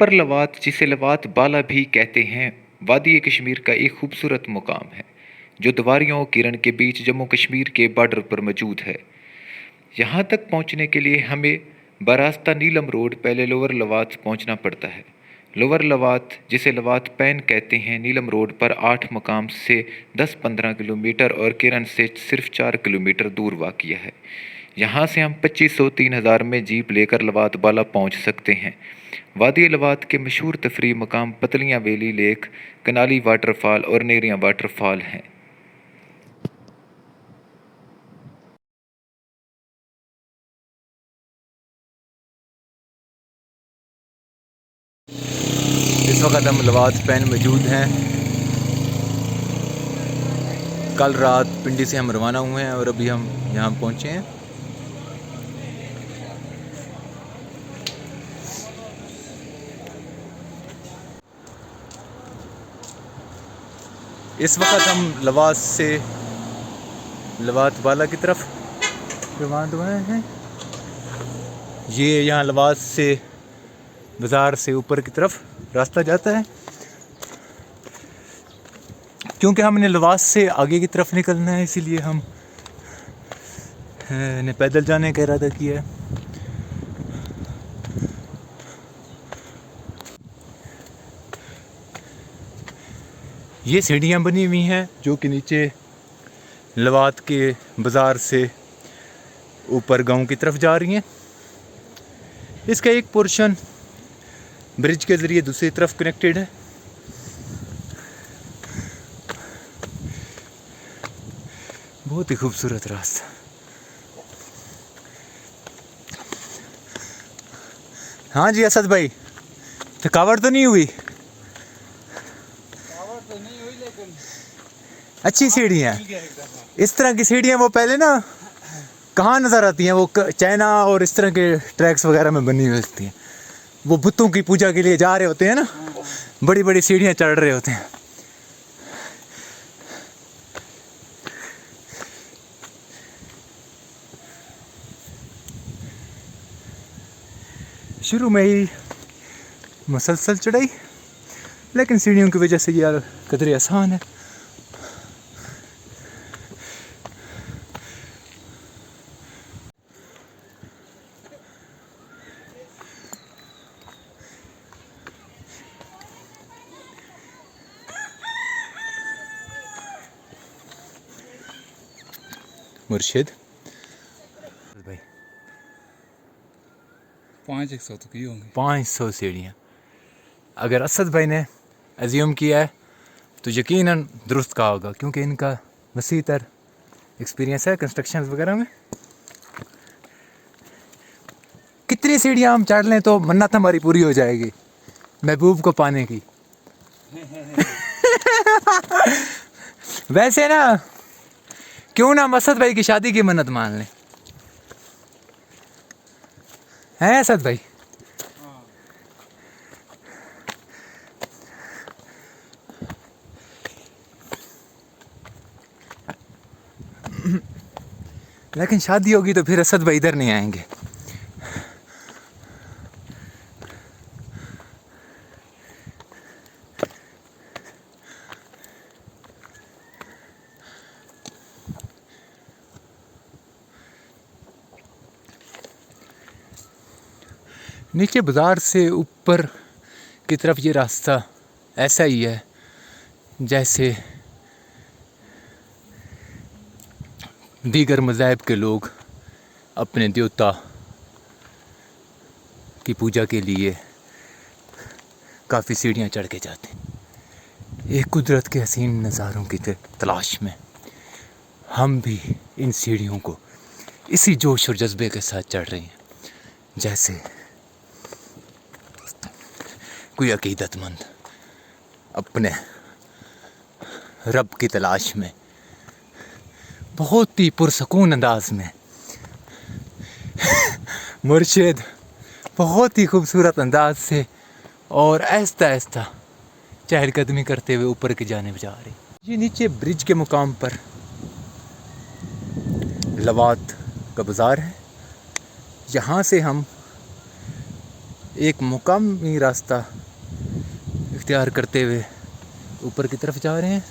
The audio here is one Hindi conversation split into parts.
अपर लवात, जिसे लवात बाला भी कहते हैं, वादी कश्मीर का एक खूबसूरत मुकाम है जो द्वारियों और किरण के बीच जम्मू कश्मीर के बॉर्डर पर मौजूद है। यहाँ तक पहुँचने के लिए हमें बरास्ता नीलम रोड पहले लोअर लवात पहुँचना पड़ता है। लोअर लवात, जिसे लवात पैन कहते हैं, नीलम रोड पर 8 मकाम से 10-15 किलोमीटर और किरण से सिर्फ 4 किलोमीटर दूर वाक़िया है। यहाँ से हम 2500-3000 में जीप लेकर लवात बाला पहुँच सकते हैं। वादी लवात के मशहूर तफरी मकाम पतलियाँ वैली लेक, कनाली वाटरफॉल और नेरियाँ वाटरफॉल हैं। इस वक्त हम लवात पैन मौजूद हैं। कल रात पिंडी से हम रवाना हुए हैं और अभी हम यहाँ पहुँचे हैं। इस वक्त हम लवात से लवात बाला की तरफ रवाना हुए हैं। ये यहाँ लवात से बाज़ार से ऊपर की तरफ रास्ता जाता है। क्योंकि हमने लवास से आगे की तरफ निकलना है, इसीलिए हम ने पैदल जाने का इरादा किया है। ये सीढ़ियाँ बनी हुई हैं जो कि नीचे लवात के बाज़ार से ऊपर गांव की तरफ जा रही हैं। इसका एक पोर्शन ब्रिज के ज़रिए दूसरी तरफ कनेक्टेड है। बहुत ही खूबसूरत रास्ता। हाँ जी असद भाई, थकावट तो नहीं हुई? थकावट तो नहीं हुई, लेकिन अच्छी सीढ़ियाँ। इस तरह की सीढ़ियाँ वो पहले ना कहाँ नज़र आती हैं? वो चाइना और इस तरह के ट्रैक्स वगैरह में बनी हुई होती हैं। वो बुतों की पूजा के लिए जा रहे होते हैं ना, बड़ी बड़ी सीढ़ियाँ चढ़ रहे होते हैं। शुरू में ही मुसलसल चढ़ाई, लेकिन सीढ़ियों की वजह से यार कदरे आसान है। मुर्शिद भाई 500 तो की होंगी। 500 सीढ़ियाँ। अगर असद भाई ने अज्यूम किया है तो यकीनन दुरुस्त कहा होगा, क्योंकि इनका वसी तर एक्सपीरियंस है कंस्ट्रक्शन वगैरह में। कितनी सीढ़ियाँ हम चढ़ लें तो मन्नत हमारी पूरी हो जाएगी महबूब को पाने की। वैसे ना क्यों ना असद भाई की शादी की मन्नत मान लें, हैं असद भाई? लेकिन शादी होगी तो फिर असद भाई इधर नहीं आएंगे। नीचे बाज़ार से ऊपर की तरफ ये रास्ता ऐसा ही है जैसे दीगर मज़ाहिब के लोग अपने देवता की पूजा के लिए काफ़ी सीढ़ियाँ चढ़ के जाते हैं। एक कुदरत के हसीन नज़ारों की तलाश में हम भी इन सीढ़ियों को इसी जोश और जज्बे के साथ चढ़ रहे हैं जैसे कोई अकीदतमंद अपने रब की तलाश में बहुत ही पुरसकून अंदाज में मुर्शिद बहुत ही खूबसूरत अंदाज से और आहिस्ता आहिस्ता चहलकदमी करते हुए ऊपर की जाने जा रही। ये नीचे ब्रिज के मुकाम पर लवात का बाज़ार है। यहाँ से हम एक मुकामी रास्ता इख्तियार करते हुए ऊपर की तरफ जा रहे हैं।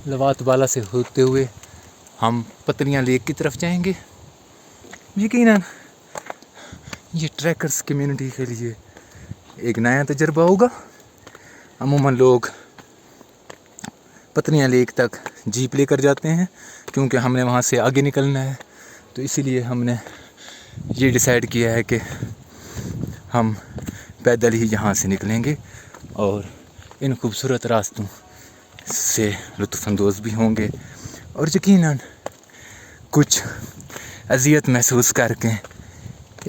लवात बाला से होते हुए हम पतनियाँ लेक की तरफ जाएंगे। यकीनन ये ट्रैकर्स कम्युनिटी के लिए एक नया तजर्बा होगा। अमूमन लोग पतनियाँ लेक तक जीप लेकर जाते हैं क्योंकि हमने वहाँ से आगे निकलना है, तो इसीलिए हमने ये डिसाइड किया है कि हम पैदल ही यहाँ से निकलेंगे और इन खूबसूरत रास्तों से लुत्फ़अंदोज़ भी होंगे और यकीनन कुछ अज़ियत महसूस करके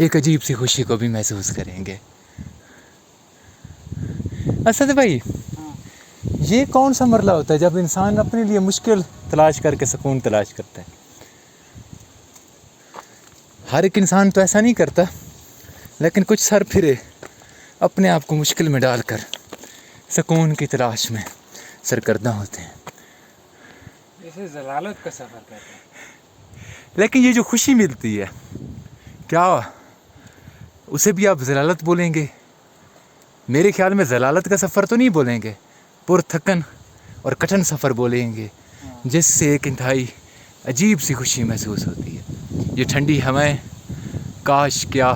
एक अजीब सी खुशी को भी महसूस करेंगे। असद भाई, ये कौन सा मरला होता है जब इंसान अपने लिए मुश्किल तलाश करके सुकून तलाश करता है? हर एक इंसान तो ऐसा नहीं करता, लेकिन कुछ सर फिरे अपने आप को मुश्किल में डालकर सुकून की तलाश में सरगर्दा होते हैं। इसे जलालत का सफ़र कहते हैं। लेकिन ये जो खुशी मिलती है, क्या उसे भी आप जलालत बोलेंगे? मेरे ख्याल में जलालत का सफ़र तो नहीं बोलेंगे, पुरथकन और कठिन सफ़र बोलेंगे, जिससे एक इंतहाई अजीब सी खुशी महसूस होती है। ये ठंडी हवाएं काश क्या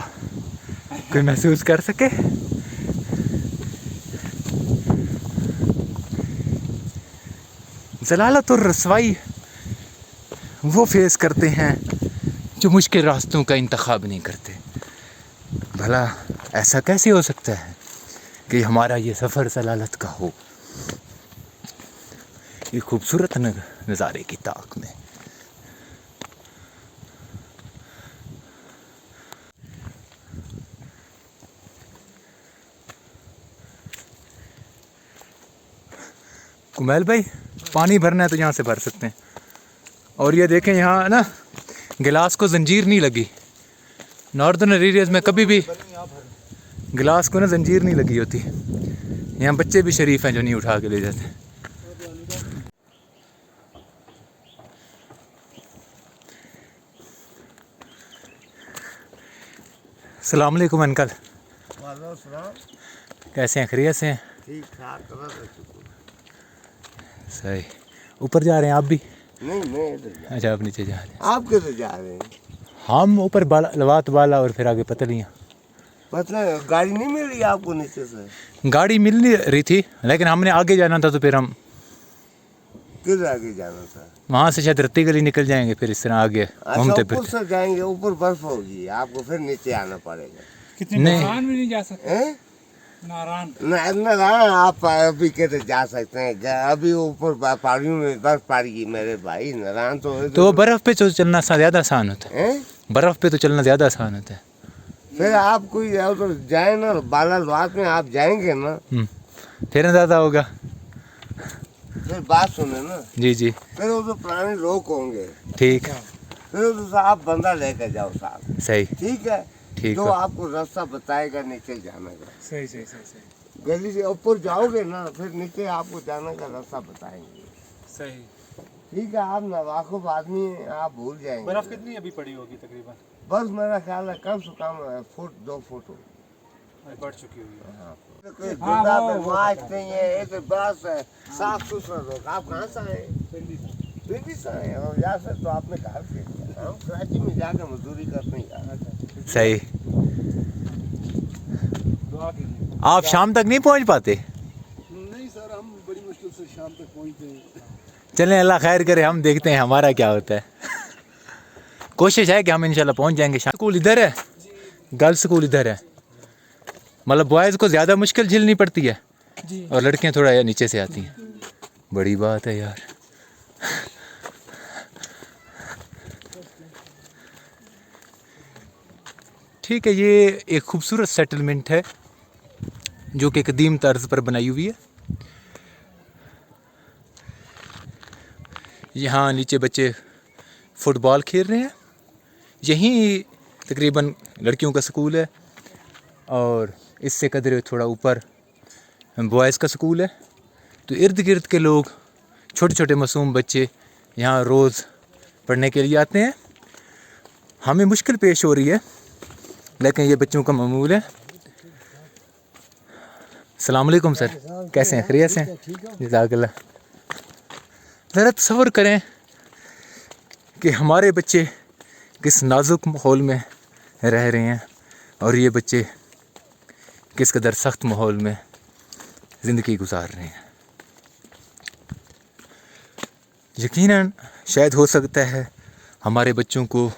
कोई महसूस कर सके। जलालत और रसवाई वो फेस करते हैं जो मुश्किल रास्तों का इंतखाब नहीं करते। भला ऐसा कैसे हो सकता है कि हमारा ये सफ़र जलालत का हो, ये खूबसूरत नज़ारे की ताक में। कुमैल भाई, पानी भरना है तो यहाँ से भर सकते हैं। और ये देखें, यहाँ ना गिलास को जंजीर नहीं लगी। नॉर्दर्न एरियाज में कभी भी गिलास को ना जंजीर नहीं लगी होती। यहाँ बच्चे भी शरीफ हैं जो नहीं उठा के ले जाते। अस्सलाम वालेकुम अंकल। कैसे हैं? खैरियत से हैं? ठीक ठाक। सही। ऊपर जा रहे हैं आप भी? नहीं, मैं इधर जा। अच्छा, आप नीचे जा रहे हैं। आप किधर जा रहे हैं? हम ऊपर लवात बाला और फिर आगे पतलियाँ। मतलब गाड़ी नहीं मिल रही आपको नीचे से? गाड़ी मिल नहीं रही थी, लेकिन हमने आगे जाना था, तो फिर हम किधर आगे जाना था? वहाँ से शायद रत्ती गली निकल जाएंगे, फिर इस तरह आगे घूमते ऊपर फिरते। से जाएंगे, ऊपर बर्फ होगी, आपको फिर नीचे आना पड़ेगा। कितने नहीं। नारायण भी नहीं जा सकते। हैं? नारायण नारायण आप अभी कैसे जा सकते हैं? अभी ऊपर पहाड़ियों में बर्फ पड़ेगी मेरे भाई। नारायण तो बर्फ़ पे तो चलना ज़्यादा आसान होता है। हैं? बर्फ़ पे तो चलना ज़्यादा आसान होता है। फिर आप कोई उधर जाए ना, बालाघाट में आप जाएंगे ना, फिर ज़्यादा होगा। फिर बात सुने ना, जी जी, फिर उधर पुराने लोग होंगे, ठीक। फिर उधर से आप बंदा लेकर जाओ साहब। सही, ठीक है, ठीक जो है। आपको रास्ता बताएगा नीचे जाने का। सही सही सही सही गली से ऊपर जाओगे ना, फिर नीचे आपको जाने का रास्ता बताएंगे। सही। ठीक है, आप नवाकुब आदमी हैं, आप भूल जाएंगे। बर्फ कितनी अभी पड़ी होगी तकरीबन? बस मेरा ख्याल है कम से कम फुट 2 फुट हो। बढ़ चुकी हुई है। कोई हाँ, गुंडा वो- बदमाश नहीं है, एक बस है, साफ सुथरा लोग। आप कहाँ से आए? दिल्ली से आए। और यहाँ से तो आपने कहा कि हम कराची में जाकर मजदूरी करते हैं। सही। दुआ कीजिए। आप शाम तक नहीं पहुंच पाते? नहीं सर, हम बड़ी मुश्किल से शाम तक पहुँचते हैं। चलें, अल्लाह खैर करे, हम देखते हैं हमारा क्या होता है। कोशिश है कि हम इंशाल्लाह पहुंच जाएंगे। स्कूल इधर है, गर्ल्स स्कूल इधर है। मतलब बॉयज़ को ज़्यादा मुश्किल झेलनी पड़ती है और लड़कियां थोड़ा यार नीचे से आती हैं। बड़ी बात है यार। ठीक है, ये एक खूबसूरत सेटलमेंट है जो कि कदीम तर्ज पर बनाई हुई है। यहाँ नीचे बच्चे फुटबॉल खेल रहे हैं। यहीं तकरीबन लड़कियों का स्कूल है और इससे कदर थोड़ा ऊपर बॉयज़ का स्कूल है। तो इर्द गिर्द के लोग, छोटे छोटे मासूम बच्चे यहाँ रोज़ पढ़ने के लिए आते हैं। हमें मुश्किल पेश हो रही है, लेकिन ये बच्चों का मामूल है। अस्सलाम वालेकुम सर, कैसे हैं? खैरियत से हैं? जज़ाकल्लाह। ज़रा तसव्वुर करें कि हमारे बच्चे किस नाजुक माहौल में रह रहे हैं और ये बच्चे किस कदर सख्त माहौल में ज़िंदगी गुजार रहे हैं। यकीनन शायद हो सकता है हमारे बच्चों को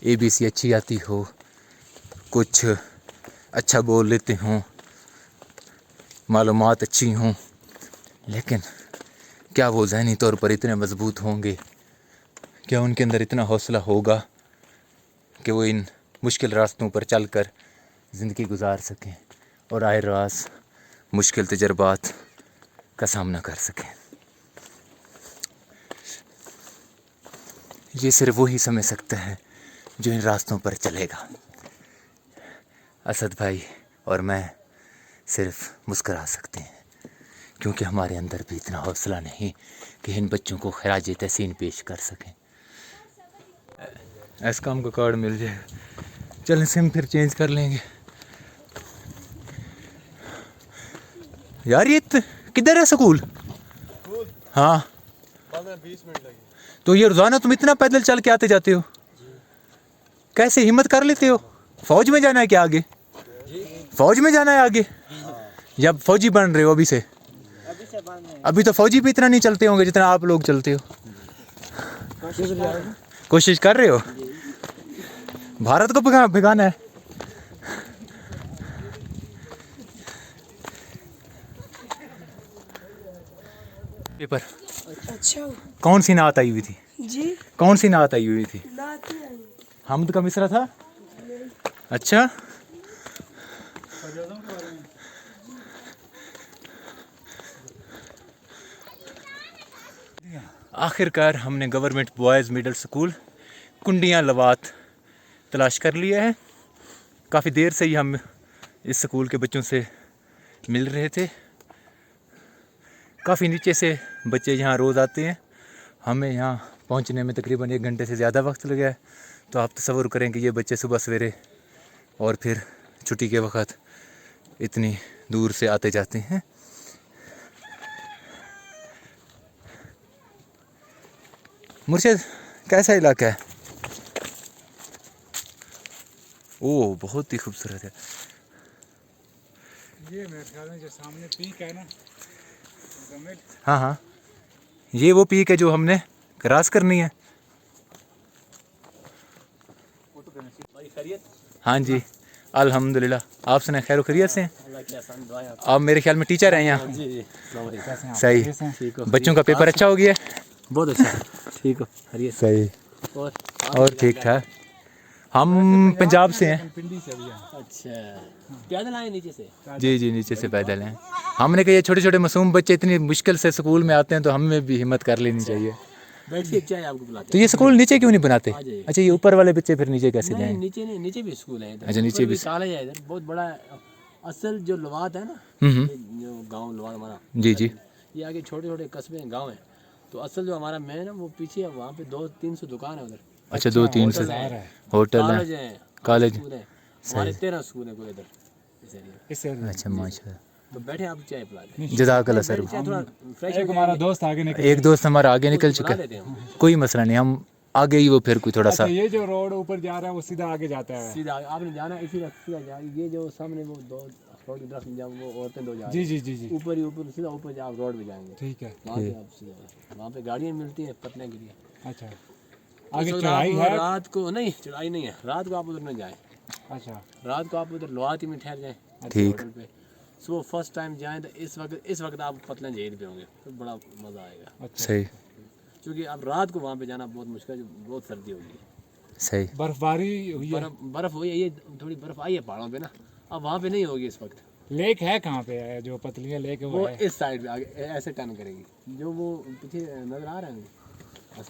ABC अच्छी आती हो, कुछ अच्छा बोल लेते हों, मालूमात अच्छी हों, लेकिन क्या वो ज़हनी तौर पर इतने मजबूत होंगे? क्या उनके अंदर इतना हौसला होगा कि वो इन मुश्किल रास्तों पर चलकर ज़िंदगी गुजार सकें और आए रास मुश्किल तजर्बात का सामना कर सकें? ये सिर्फ वही समझ सकता है जो इन रास्तों पर चलेगा। असद भाई और मैं सिर्फ मुस्करा सकते हैं, क्योंकि हमारे अंदर भी इतना हौसला नहीं कि इन बच्चों को खराज तहसीन पेश कर सकें। एसकॉम का कार्ड मिल जाए, चलें सिम फिर चेंज कर लेंगे। यार ये किधर है स्कूल? हाँ 15-20 मिनट लगे। तो ये रोज़ाना तुम इतना पैदल चल के आते जाते हो? कैसे हिम्मत कर लेते हो? फौज में जाना है क्या आगे? फौज में जाना है आगे? या फौजी बन रहे हो अभी से? अभी तो फौजी भी इतना नहीं चलते होंगे जितना आप लोग चलते हो। कोशिश कर रहे हो भारत को भिगाना है? पेपर अच्छा कौन सी नात आई हुई थी? जी कौन सी नात आई हुई थी? नात ही आई। हमद का मिसरा था? अच्छा, आखिरकार हमने गवर्नमेंट बॉयज़ मिडिल स्कूल कुंडियाँ लवात तलाश कर लिया है। काफ़ी देर से ही हम इस स्कूल के बच्चों से मिल रहे थे। काफ़ी नीचे से बच्चे यहाँ रोज़ आते हैं। हमें यहाँ पहुँचने में तकरीबन 1 घंटे से ज़्यादा वक्त लगा है। तो आप तसव्वुर करें कि ये बच्चे सुबह सवेरे और फिर छुट्टी के वक्त इतनी दूर से आते जाते हैं। मुर्शिद, कैसा इलाका है? ओह, बहुत ही खूबसूरत है। ये मेरे ख्याल में जो सामने पीक है ना, जमीन, हाँ हाँ, ये वो पीक है जो हमने क्रॉस करनी है। हाँ जी, अल्हम्दुलिल्लाह। आप सुनाए, खैर खैरियत से हैं? आप मेरे ख्याल में टीचर हैं यहाँ? सही। बच्चों का पेपर अच्छा हो गया? बहुत अच्छा, ठीक हो? खैरियत? सही और और ठीक ठाक। हम पंजाब से हैं। पिंडी से भी है। अच्छा, पैदल आए नीचे से? जी जी, नीचे से पैदल हैं। हमने कहा ये छोटे छोटे मासूम बच्चे इतनी मुश्किल से स्कूल में आते हैं तो हमें भी हिम्मत कर लेनी चाहिए। बैठिए, चाय आपको बुलाते तो ये स्कूल नीचे क्यों नहीं बनाते? आ जाइए। अच्छा, ये ऊपर वाले बच्चे फिर नीचे कैसे हैं। जाएं? नहीं, नीचे नहीं, नीचे भी स्कूल है इधर। अच्छा, नीचे भी। कॉलेज है इधर, बहुत बड़ा है। असल जो लवात है ना, हम्म, ये जो गांव लवात हमारा, जी जी। ये आगे छोटे छोटे कस्बे हैं, गांव हैं। तो असल जो हमारा मेन है वो पीछे है, वहाँ पे 200-300 दुकान है उधर। अच्छा, 2-3 से होटल कॉलेज है, है, कॉलेज। स्कूल है, हमारे 13 स्कूल है पूरे इधर इस एरिया में। इससे अच्छा, माशाल्लाह। तो बैठे आप चाय पिला दें। जज़ाकल्लाह सर। चाय थोड़ा फ्रेश एक हमारा दोस्त आगे निकल। एक दोस्त हमारा आगे निकल चुका बना है, लेते हैं हम। कोई मसला नहीं, हम आगे ही वो फिर कोई थोड़ा सा। अच्छा, ये जो रोड ऊपर जा रहा है वो सीधा आगे जाता है। सीधा आपने जाना है, इसी रास्ते सीधा जा। ये जो सामने वो दो रोड की तरफ जाओ, वो औरतें दो जा रही जी हैं। जी जी जी, ऊपर ही ऊपर सीधा ऊपर जाओ, रोड पे जाएंगे, ठीक है। वहाँ पे आप सीधा, वहाँ पे गाड़ियाँ मिलती हैं पटने के लिए। अच्छा, इस आगे वक्त चढ़ाई आप है? रात को नहीं, चढ़ाई नहीं है, रात को आप उधर न जाएं। अच्छा, रात को आप उधर लोहाती में ठहर जाएं ठीक। होटल पे। सुबह फर्स्ट टाइम जाएं तो इस वक्त आप पतले झील पे होंगे, तो बड़ा मज़ा आएगा। अच्छा। सही क्योंकि अब रात को वहाँ पे जाना बहुत मुश्किल है, बहुत सर्दी होगी। सही। बर्फबारी हुई है? बर्फ हुई है, ये थोड़ी बर्फ आई है पहाड़ों पे ना, अब वहाँ पे नहीं होगी इस वक्त। लेक है कहाँ पे है? जो पतलियाँ लेक है वो वो है? इस साइड पे आगे ऐसे टर्न करेगी, जो वो पीछे नजर आ रहा है।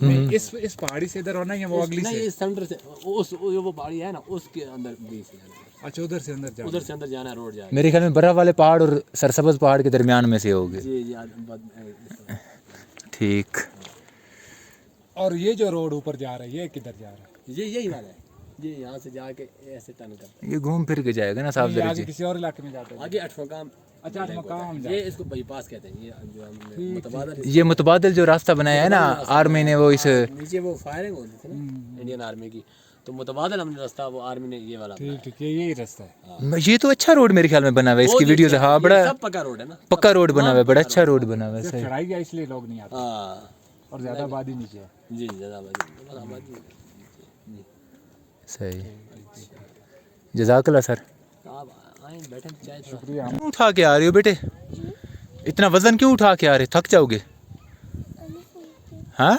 नहीं, इस पहाड़ी से इधर होना है या वो अगली नहीं, से? इस सेंटर से वो पहाड़ी है ना, उसके अंदर बीच से जाना है। अच्छा, उधर से अंदर जाओ। उधर से अंदर जाना है, रोड जाएगा। मेरे ख्याल में बर्फ वाले पहाड़ और सरसब्ज पहाड़ के दरमियान में से होगे। जी जी ठीक। और ये जो रोड ऊपर जा रहा है ये किधर जा रहा है? यही वाला है, ये यहाँ से जाके ऐसे टर्न करता ये घूम फिर के जाएगा ना साहब ये आगे दर्जे। किसी और इलाके में जाते है हैं। आगे 8 मकाम। अच्छा, 8 मकाम ये इसको बाईपास कहते हैं। ये जो हमने मुतबादल ये मुतबादल जो रास्ता बनाया है ना आर्मी ने, वो इस नीचे वो फायरिंग होती थी ना इंडियन आर्मी की, तो मुतबादल हमने रास्ता वो आर्मी ने ये वाला बनाया। ठीक, यही रास्ता है। ये तो अच्छा रोड मेरे ख्याल में बना हुआ है, इसकी वो वीडियो ये हाँ सब बड़ा पक्का रोड है ना, पक्का रोड बना हुआ है, बड़ा अच्छा रोड बना हुआ है। सिर्फ सही चढ़ाई गया इसलिए लोग नहीं आते हाँ और ज्यादा आबादी नीचे है। जी ज़्यादा आबादी। सही। जज़ाकल्लाह सर। आप आए बैठे चाय थोड़ा। शुक्रिया। क्यों उठा के आ रहे हो बेटे? इतना वजन क्यों उठा के आ रहे? थक जाओगे? हाँ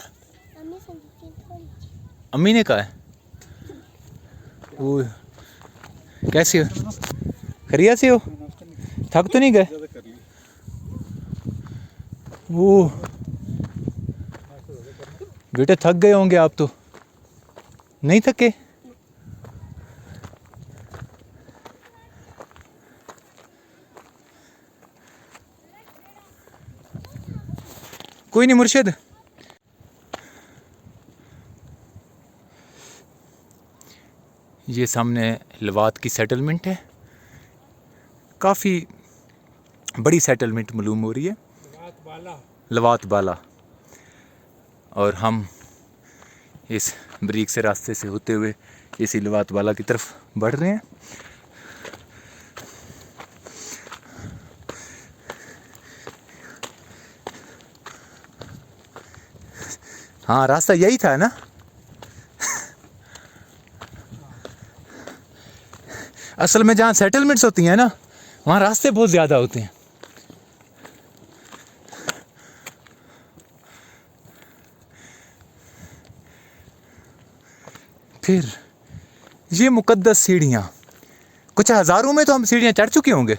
अम्मी ने कहा है। वो कैसे हो? खरिया से हो? थक तो नहीं गए? वो बेटे थक गए होंगे आप तो। नहीं थके? कोई नहीं मुर्शिद। ये सामने लवात की सेटलमेंट है, काफ़ी बड़ी सेटलमेंट मालूम हो रही है, लवात बाला। और हम इस ब्रिक से रास्ते से होते हुए इसी लवात बाला की तरफ बढ़ रहे हैं। हाँ रास्ता यही था ना। असल में जहाँ सेटलमेंट्स होती हैं ना वहाँ रास्ते बहुत ज़्यादा होते हैं। फिर ये मुकद्दस सीढ़ियाँ, कुछ हज़ारों में तो हम सीढ़ियाँ चढ़ चुके होंगे,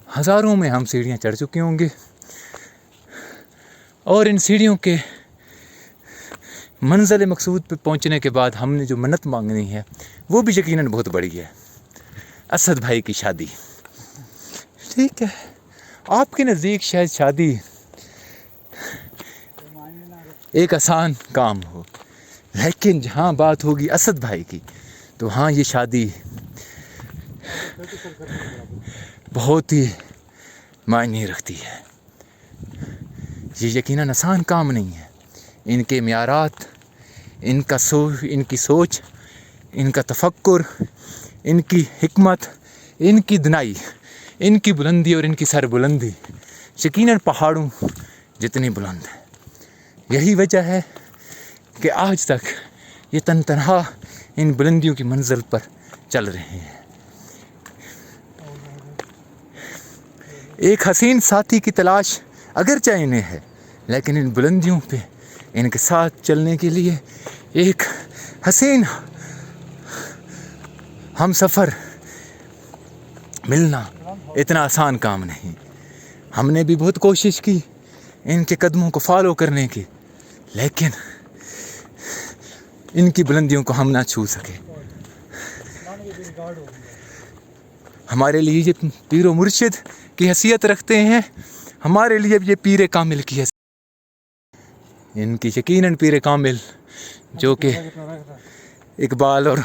हज़ारों में हम सीढ़ियाँ चढ़ चुके होंगे। और इन सीढ़ियों के मंज़िल मकसूद पे पहुंचने के बाद हमने जो मन्नत मांगनी है वो भी यकीनन बहुत बड़ी है। असद भाई की शादी, ठीक है आपके नज़दीक शायद शादी एक आसान काम हो, लेकिन जहाँ बात होगी असद भाई की तो हाँ ये शादी बहुत ही मायने रखती है। ये यकीनन आसान काम नहीं है। इनके म्यारात, इनकी सोच, इनका तफक्कुर, इनकी हिकमत, इनकी दनाई, इनकी बुलंदी और इनकी सरबुलंदी यकीनन पहाड़ों जितनी बुलंद है। यही वजह है कि आज तक ये तनहा इन बुलंदियों की मंजिल पर चल रहे हैं। एक हसीन साथी की तलाश अगरचे इन्हें है, लेकिन इन बुलंदियों पे इनके साथ चलने के लिए एक हसीन हम सफ़र मिलना इतना आसान काम नहीं। हमने भी बहुत कोशिश की इनके कदमों को फॉलो करने की, लेकिन इनकी बुलंदियों को हम ना छू सके। हमारे लिए ये पीरो मुर्शिद की हैसियत रखते हैं, हमारे लिए ये पीरे कामिल की हैसियत। इनकी यकीनन पीरे कामिल जो कि इकबाल और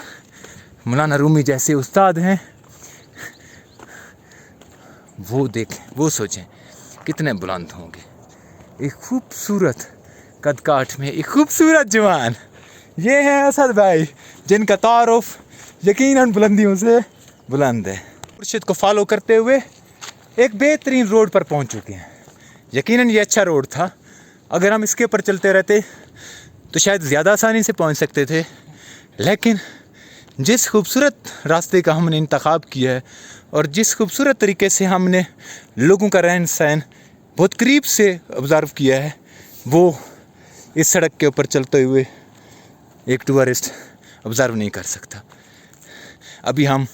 मौलाना रूमी जैसे उस्ताद हैं, वो देखें, वो सोचें कितने बुलंद होंगे। एक खूबसूरत कद काठ में एक खूबसूरत जवान, ये हैं असद भाई, जिनका तारुफ यकीनन बुलंदियों से बुलंद है। मुर्शिद को फॉलो करते हुए एक बेहतरीन रोड पर पहुंच चुके हैं। यकीनन ये अच्छा रोड था, अगर हम इसके ऊपर चलते रहते तो शायद ज़्यादा आसानी से पहुंच सकते थे, लेकिन जिस खूबसूरत रास्ते का हमने इंतखाब किया है और जिस खूबसूरत तरीके से हमने लोगों का रहन सहन बहुत करीब से ऑब्ज़र्व किया है, वो इस सड़क के ऊपर चलते हुए एक टूरिस्ट ऑब्ज़र्व नहीं कर सकता। अभी हम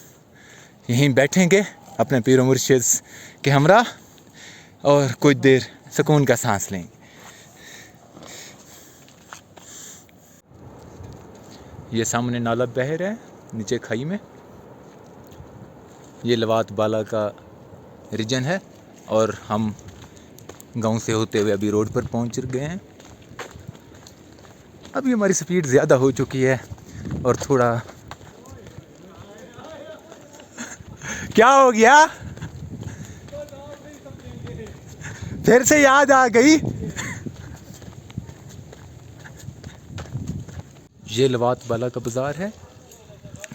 यहीं बैठेंगे अपने पीर मुर्शिद के हमरा और कुछ देर सुकून का सांस लेंगे। ये सामने नाला बह रहा है नीचे खाई में, ये लवात बाला का रीजन है और हम गांव से होते हुए अभी रोड पर पहुंच गए हैं। अभी हमारी स्पीड ज़्यादा हो चुकी है, और थोड़ा क्या हो गया, फिर से याद आ गई। ये लवात बाला का बाज़ार है,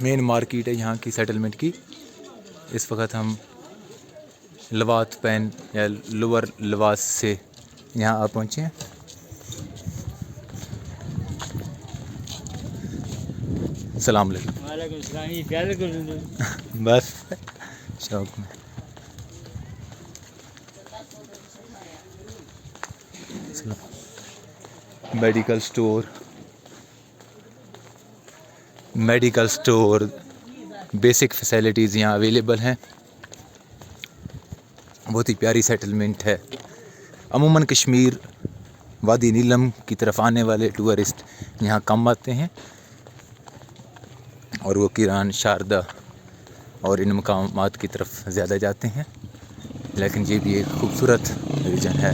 मेन मार्केट है यहाँ की सेटलमेंट की। इस वक्त हम लवात पैन या लोअर लवास से यहाँ आ पहुँचे हैं। सलाम अलैकुम। बस शौक में। मेडिकल स्टोर बेसिक फैसिलिटीज़ यहाँ अवेलेबल हैं। बहुत ही प्यारी सेटलमेंट है। अमूमन कश्मीर वादी नीलम की तरफ आने वाले टूरिस्ट यहाँ कम आते हैं और वो किरान, शारदा और इन मकामात की तरफ ज़्यादा जाते हैं। लेकिन ये भी एक खूबसूरत रीजन है।